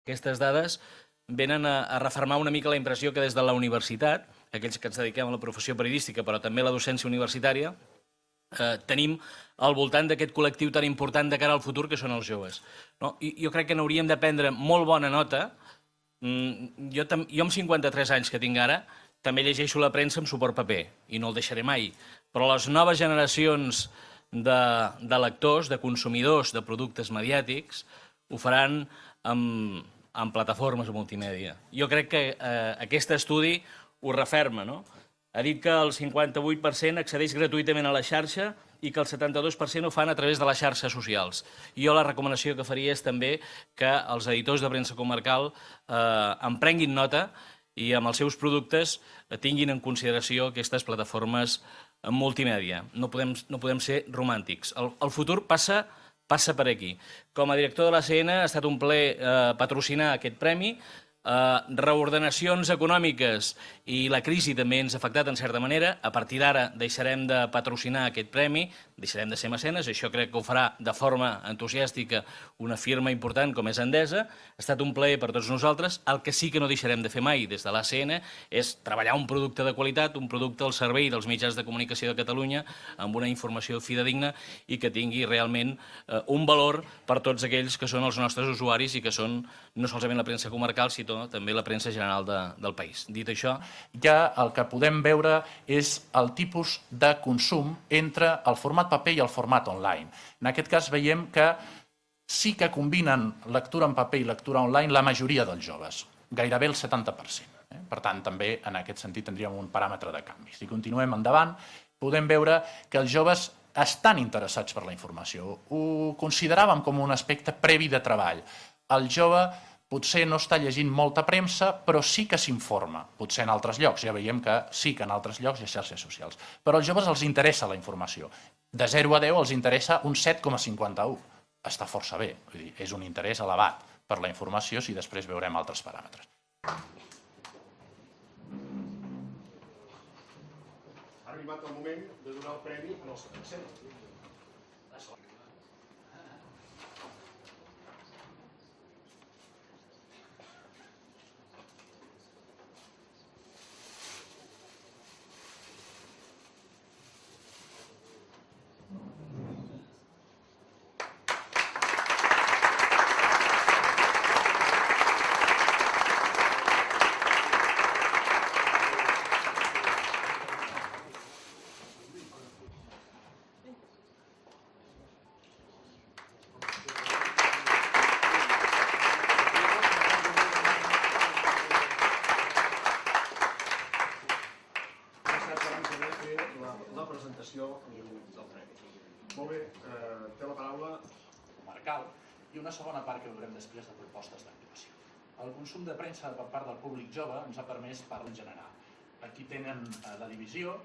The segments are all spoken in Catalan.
Aquestes dades venen a refermar una mica la impressió que des de la universitat, aquells que ens dediquem a la professió periodística, però també a la docència universitària, tenim al voltant d'aquest col·lectiu tan important de cara al futur que són els joves. Jo crec que n'hauríem de prendre molt bona nota. Jo amb 53 anys que tinc ara també llegeixo la premsa amb suport paper i no el deixaré mai, però les noves generacions de lectors, de consumidors de productes mediàtics ho faran amb plataformes multimèdia. Jo crec que aquest estudi ho referma, no? Ha dit que el 58% accedeix gratuïtament a la xarxa i que el 72% ho fan a través de les xarxes socials. Jo la recomanació que faria és també que els editors de premsa comarcal en prenguin nota i amb els seus productes tinguin en consideració aquestes plataformes multimèdia. No podem ser romàntics. El futur passa per aquí. Com a director de l'ACN ha estat un plaer patrocinar aquest premi. Reordenacions econòmiques i la crisi també ens ha afectat en certa manera. A partir d'ara deixarem de patrocinar aquest premi, deixarem de ser mecenes, això crec que ho farà de forma entusiàstica una firma important com és Endesa. Ha estat un plaer per tots nosaltres. El que sí que no deixarem de fer mai des de l'ACN és treballar un producte de qualitat, un producte al servei dels mitjans de comunicació de Catalunya amb una informació fidedigna i que tingui realment un valor per tots aquells que són els nostres usuaris i que són no solament la premsa comarcal, sinó també la premsa general del país. Dit això, ja el que podem veure és el tipus de consum entre el format paper i el format online. En aquest cas veiem que sí que combinen lectura en paper i lectura online la majoria dels joves, gairebé el 70%. Per tant, també en aquest sentit tindríem un paràmetre de canvi. Si continuem endavant, podem veure que els joves estan interessats per la informació. Ho consideràvem com un aspecte previ de treball. El jove potser no està llegint molta premsa, però sí que s'informa, potser en altres llocs. Ja veiem que sí que en altres llocs hi ha xarxes socials. Però als joves els interessa la informació. De 0 a 10 els interessa un 7,51. Està força bé, vull dir, és un interès elevat per la informació si després veurem altres paràmetres. Ha arribat el moment de donar el premi en el 7%. La presentació del premi. Molt bé, té la paraula Comarcal i una segona part que veurem després de propostes d'actuació. El consum de premsa per part del públic jove ens ha permès parlar en general. Aquí tenen la divisió,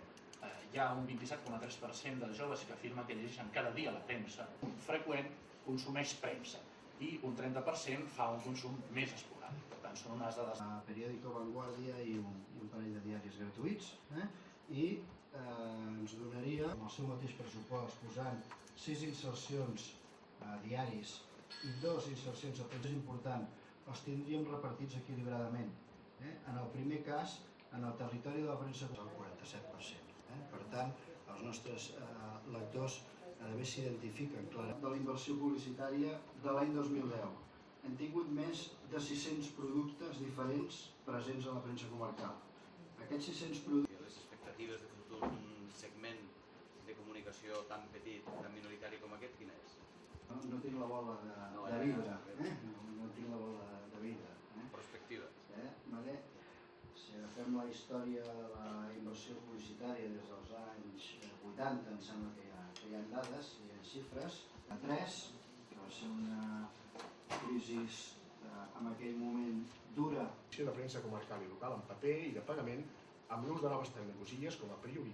hi ha un 27,3% dels joves que afirma que llegeixen cada dia la premsa. Un freqüent consumeix premsa i un 30% fa un consum més esporàdic. Per tant, són unes dades... Periódico Vanguardia i un parell de diaris gratuïts i ens donaria amb el seu mateix pressupost posant 6 insercions diaris i 2 insercions de premsa important, els tindríem repartits equilibradament. En el primer cas, en el territori de la premsa el 47%. Per tant, els nostres lectors bé s'identifiquen clarament. De la inversió publicitària de l'any 2010 hem tingut més de 600 productes diferents presents a la premsa comarcal. Aquests 600 productes... Les expectatives de futur d'un segment de comunicació tan petit, tan minoritari com aquest, quina és? No tinc la bola de vidre. No tinc la bola de vidre. Perspectiva. Si agafem la història de la inversió publicitària des dels anys 80, em sembla que hi ha dades, hi ha xifres. A 3, que va ser una crisi en aquell moment dura. de premsa comarcal i local en paper i de pagament amb l'ús de noves tecnologies com a prioritat.